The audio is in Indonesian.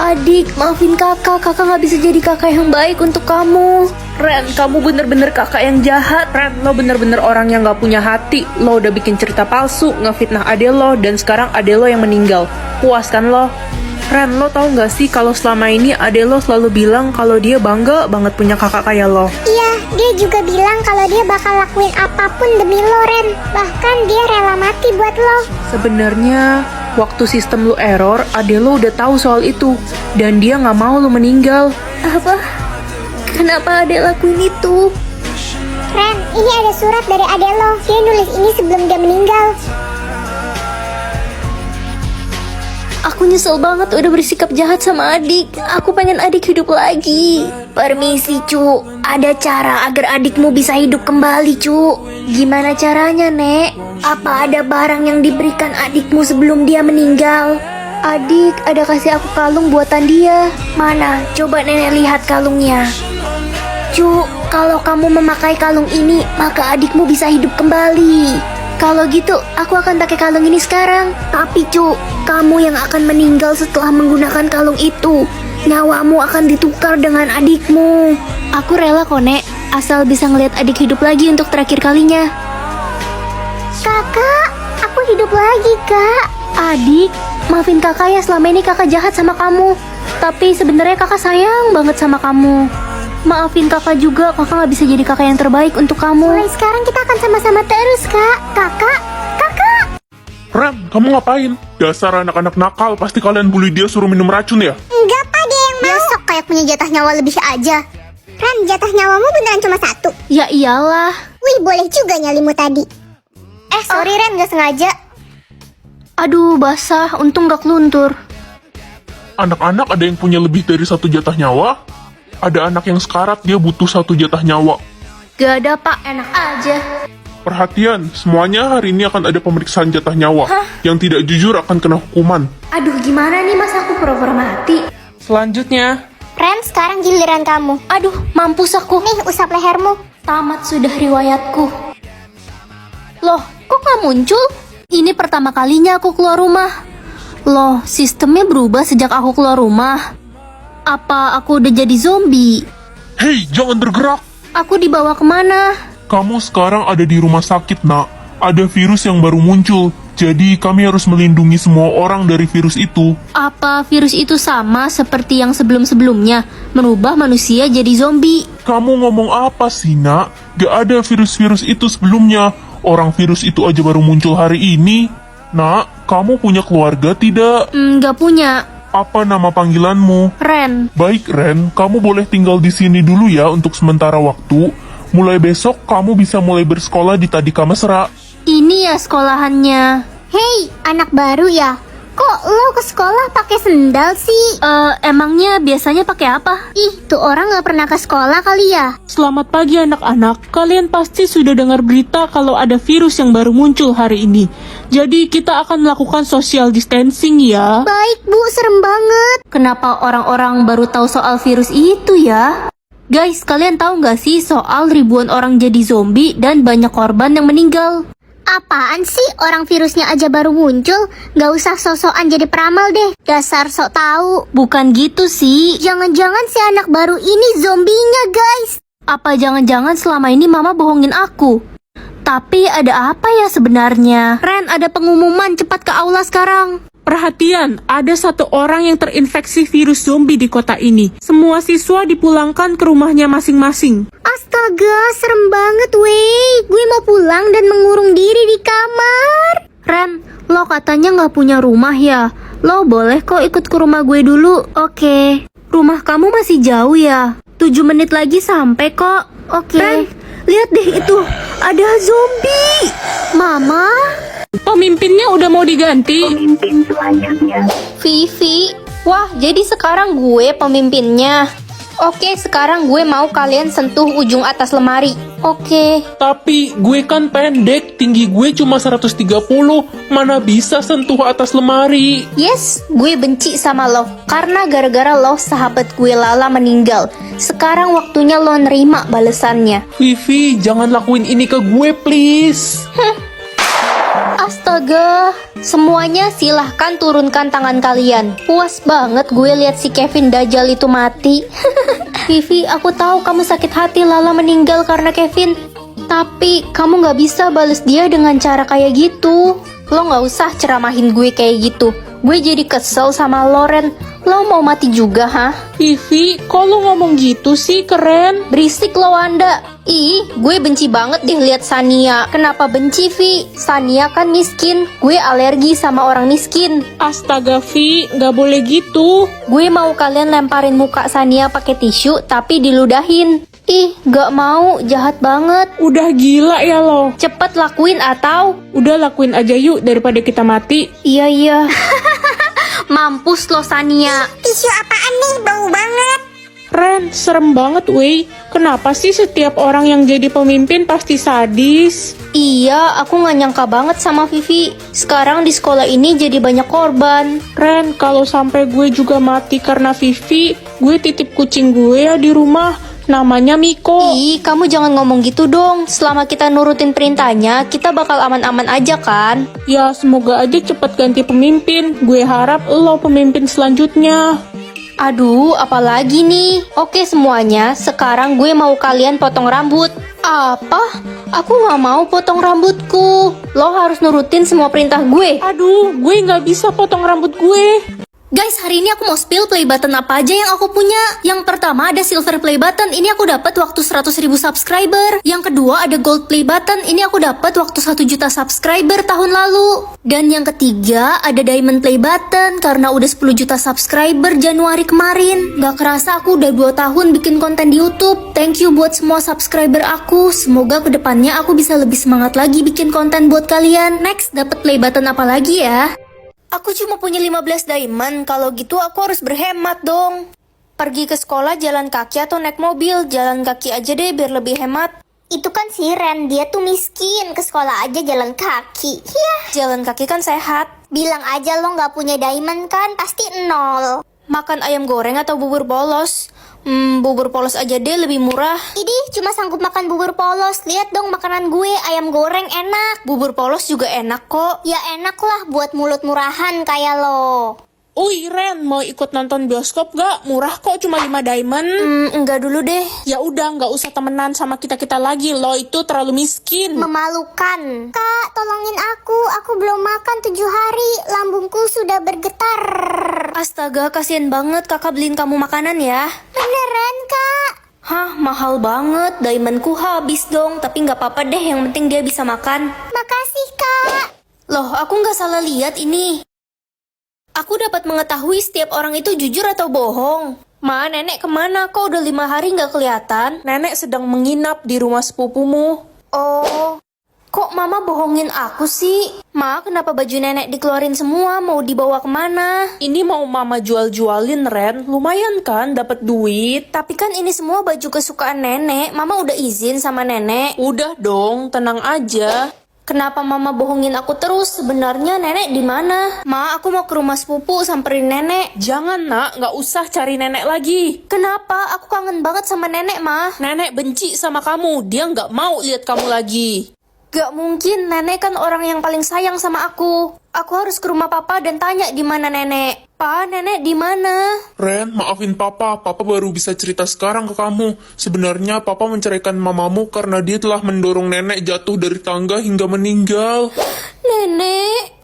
Adik, maafin kakak gak bisa jadi kakak yang baik untuk kamu. Ren, kamu bener-bener kakak yang jahat. Ren, lo bener-bener orang yang gak punya hati. Lo udah bikin cerita palsu, ngefitnah ade lo, dan sekarang ade lo yang meninggal. Puas kan lo? Ren, lo tau gak sih kalau selama ini ade lo selalu bilang kalau dia bangga banget punya kakak kayak lo. Iya, dia juga bilang kalau dia bakal lakuin apapun demi lo, Ren. Bahkan dia rela mati buat lo. Sebenarnya waktu sistem lu error, ade lo udah tahu soal itu, dan dia gak mau lo meninggal. Apa? Kenapa adek lakuin itu? Ren, ini ada surat dari ade lo. Dia nulis ini sebelum dia meninggal. Aku nyesel banget udah bersikap jahat sama adik. Aku pengen adik hidup lagi. Permisi, Cu. Ada cara agar adikmu bisa hidup kembali, Cu. Gimana caranya, Nek? Apa ada barang yang diberikan adikmu sebelum dia meninggal? Adik, ada kasih aku kalung buatan dia. Mana? Coba Nenek lihat kalungnya. Cu, kalau kamu memakai kalung ini, maka adikmu bisa hidup kembali. Kalau gitu, aku akan pakai kalung ini sekarang. Tapi Cu, kamu yang akan meninggal setelah menggunakan kalung itu. Nyawamu akan ditukar dengan adikmu. Aku rela kok, Nek, asal bisa ngeliat adik hidup lagi untuk terakhir kalinya. Kakak, aku hidup lagi, Kak. Adik, maafin kakak ya, selama ini kakak jahat sama kamu. Tapi sebenarnya kakak sayang banget sama kamu. Maafin kakak juga, kakak gak bisa jadi kakak yang terbaik untuk kamu. Mulai sekarang kita akan sama-sama terus, Kak. Kakak. Ren, kamu ngapain? Dasar anak-anak nakal, pasti kalian bully dia suruh minum racun ya? Enggak, Pak, dia yang mau. Besok kayak punya jatah nyawa lebih aja. Ren, jatah nyawamu beneran cuma 1. Ya iyalah. Wih, boleh juga nyalimu tadi. Sorry Ren, gak sengaja. Aduh, basah, untung gak keluntur. Anak-anak ada yang punya lebih dari 1 jatah nyawa? Ada anak yang sekarat, dia butuh 1 jatah nyawa. Gak ada, Pak, enak aja. Perhatian, semuanya hari ini akan ada pemeriksaan jatah nyawa. Yang tidak jujur akan kena hukuman. Aduh, gimana nih, mas aku pura-pura mati. Selanjutnya, Ren, sekarang giliran kamu. Aduh, mampus aku. Nih, usap lehermu. Tamat sudah riwayatku. Loh, kok gak muncul? Ini pertama kalinya aku keluar rumah. Loh, sistemnya berubah sejak aku keluar rumah. Apa aku udah jadi zombie? Hei, jangan bergerak! Aku dibawa kemana? Kamu sekarang ada di rumah sakit, nak. Ada virus yang baru muncul. Jadi kami harus melindungi semua orang dari virus itu. Apa virus itu sama seperti yang sebelum-sebelumnya? Merubah manusia jadi zombie? Kamu ngomong apa sih, nak? Gak ada virus-virus itu sebelumnya. Orang virus itu aja baru muncul hari ini. Nak, kamu punya keluarga tidak? Gak punya. Apa nama panggilanmu? Ren. Baik, Ren, kamu boleh tinggal di sini dulu ya untuk sementara waktu. Mulai besok, kamu bisa mulai bersekolah di Tadika Mesra. Ini ya sekolahannya. Hei, anak baru ya? Kok lo ke sekolah pakai sendal sih? Emangnya biasanya pakai apa? Ih, tuh orang gak pernah ke sekolah kali ya? selamat pagi anak-anak. Kalian pasti sudah dengar berita kalau ada virus yang baru muncul hari ini. Jadi kita akan melakukan social distancing ya. Baik Bu, serem banget. Kenapa orang-orang baru tahu soal virus itu ya? Guys, kalian tahu nggak sih soal ribuan orang jadi zombie dan banyak korban yang meninggal? Apaan sih, orang virusnya aja baru muncul? Gak usah sok-sokan jadi peramal deh. Dasar sok tahu. Bukan gitu sih. Jangan-jangan si anak baru ini zombinya, guys. Apa jangan-jangan selama ini mama bohongin aku? Tapi ada apa ya sebenarnya? Ren, ada pengumuman, cepat ke aula sekarang. Perhatian, ada 1 orang yang terinfeksi virus zombie di kota ini. Semua siswa dipulangkan ke rumahnya masing-masing. Astaga, serem banget weh. Gue mau pulang dan mengurung diri di kamar. Ren, lo katanya nggak punya rumah ya? Lo boleh kok ikut ke rumah gue dulu. Oke. Rumah kamu masih jauh ya? 7 menit lagi sampai kok. Oke. Ren, lihat deh itu. Ada zombie. Mama? Pemimpinnya udah mau diganti. Vivi. Wah, jadi sekarang gue pemimpinnya. Oke, sekarang gue mau kalian sentuh ujung atas lemari. Oke. Tapi gue kan pendek, tinggi gue cuma 130. Mana bisa sentuh atas lemari? Yes, gue benci sama lo. Karena gara-gara lo sahabat gue Lala meninggal. Sekarang waktunya lo nerima balesannya. Vivi, jangan lakuin ini ke gue please. Astaga, semuanya silahkan turunkan tangan kalian. Puas banget gue lihat si Kevin Dajjal itu mati. Vivi, aku tahu kamu sakit hati Lala meninggal karena Kevin. Tapi kamu gak bisa bales dia dengan cara kayak gitu. Lo gak usah ceramahin gue kayak gitu. Gue jadi kesel sama Loren. Lo mau mati juga, hah? Vivi, kok lo ngomong gitu sih? Keren. Berisik lo, Wanda. Ih, gue benci banget deh lihat Sania. Kenapa benci, Vi? Sania kan miskin. Gue alergi sama orang miskin. Astaga, Vi, nggak boleh gitu. Gue mau kalian lemparin muka Sania pakai tisu, tapi diludahin. Ih, gak mau. Jahat banget. Udah gila ya lo. Cepet lakuin atau... Udah lakuin aja yuk daripada kita mati. Iya, iya. Mampus lo, Sania. Tisu apaan nih? Bau banget. Ren, serem banget weh. Kenapa sih setiap orang yang jadi pemimpin pasti sadis? Iya, aku gak nyangka banget sama Vivi. Sekarang di sekolah ini jadi banyak korban. Ren, kalau sampai gue juga mati karena Vivi, gue titip kucing gue ya di rumah. Namanya Miko. Ih, kamu jangan ngomong gitu dong. Selama kita nurutin perintahnya, kita bakal aman-aman aja kan? Ya, semoga aja cepet ganti pemimpin. Gue harap lo pemimpin selanjutnya. Aduh, apalagi nih? Oke semuanya, sekarang gue mau kalian potong rambut. Apa? Aku gak mau potong rambutku. Lo harus nurutin semua perintah gue. Aduh, gue nggak bisa potong rambut gue. Guys, hari ini aku mau spill play button apa aja yang aku punya. Yang pertama ada silver play button, ini aku dapat waktu 100.000 subscriber. Yang kedua ada gold play button, ini aku dapat waktu 1 juta subscriber tahun lalu. Dan yang ketiga ada diamond play button karena udah 10 juta subscriber Januari kemarin. Gak kerasa aku udah 2 tahun bikin konten di YouTube. Thank you buat semua subscriber aku. Semoga kedepannya aku bisa lebih semangat lagi bikin konten buat kalian. Next, dapat play button apa lagi ya? Aku cuma punya 15 diamond, kalau gitu aku harus berhemat dong. Pergi ke sekolah jalan kaki atau naik mobil, jalan kaki aja deh biar lebih hemat. Itu kan si Ren, dia tuh miskin. Ke sekolah aja jalan kaki. Yah, Jalan kaki kan sehat. bilang aja lo nggak punya diamond kan, pasti 0. Makan ayam goreng atau bubur polos? Bubur polos aja deh lebih murah. Idih, cuma sanggup makan bubur polos. Lihat dong makanan gue, ayam goreng enak. Bubur polos juga enak kok. Ya enak lah buat mulut murahan kayak lo. Uy, Ren, mau ikut nonton bioskop gak? Murah kok, cuma 5 diamond. Enggak dulu deh. Ya udah, nggak usah temenan sama kita-kita lagi. Lo itu terlalu miskin. Memalukan. Kak, tolongin aku belum makan 7 hari. Lambungku sudah bergetar. Astaga, kasihan banget kakak beliin kamu makanan ya. Beneran, Kak? Hah, mahal banget. Diamondku habis dong. Tapi nggak apa-apa deh, yang penting dia bisa makan. Makasih, Kak. Loh, aku nggak salah lihat ini. Aku dapat mengetahui setiap orang itu jujur atau bohong. Ma, nenek kemana? Kok udah 5 hari nggak kelihatan? Nenek sedang menginap di rumah sepupumu. Oh, kok mama bohongin aku sih? Ma, kenapa baju nenek dikeluarin semua? Mau dibawa kemana? Ini mau mama jual-jualin, Ren. Lumayan kan dapat duit. Tapi kan ini semua baju kesukaan nenek. Mama udah izin sama nenek. Udah dong, tenang aja. Kenapa mama bohongin aku terus? Sebenarnya nenek di mana? Ma, aku mau ke rumah sepupu samperin nenek. Jangan nak, nggak usah cari nenek lagi. Kenapa? Aku kangen banget sama nenek, Ma. Nenek benci sama kamu, dia nggak mau lihat kamu lagi. Gak mungkin, nenek kan orang yang paling sayang sama aku. Aku harus ke rumah papa dan tanya di mana nenek. Pa, nenek di mana? Ren, maafin papa. Papa baru bisa cerita sekarang ke kamu. Sebenarnya papa menceraikan mamamu karena dia telah mendorong nenek jatuh dari tangga hingga meninggal. Nenek.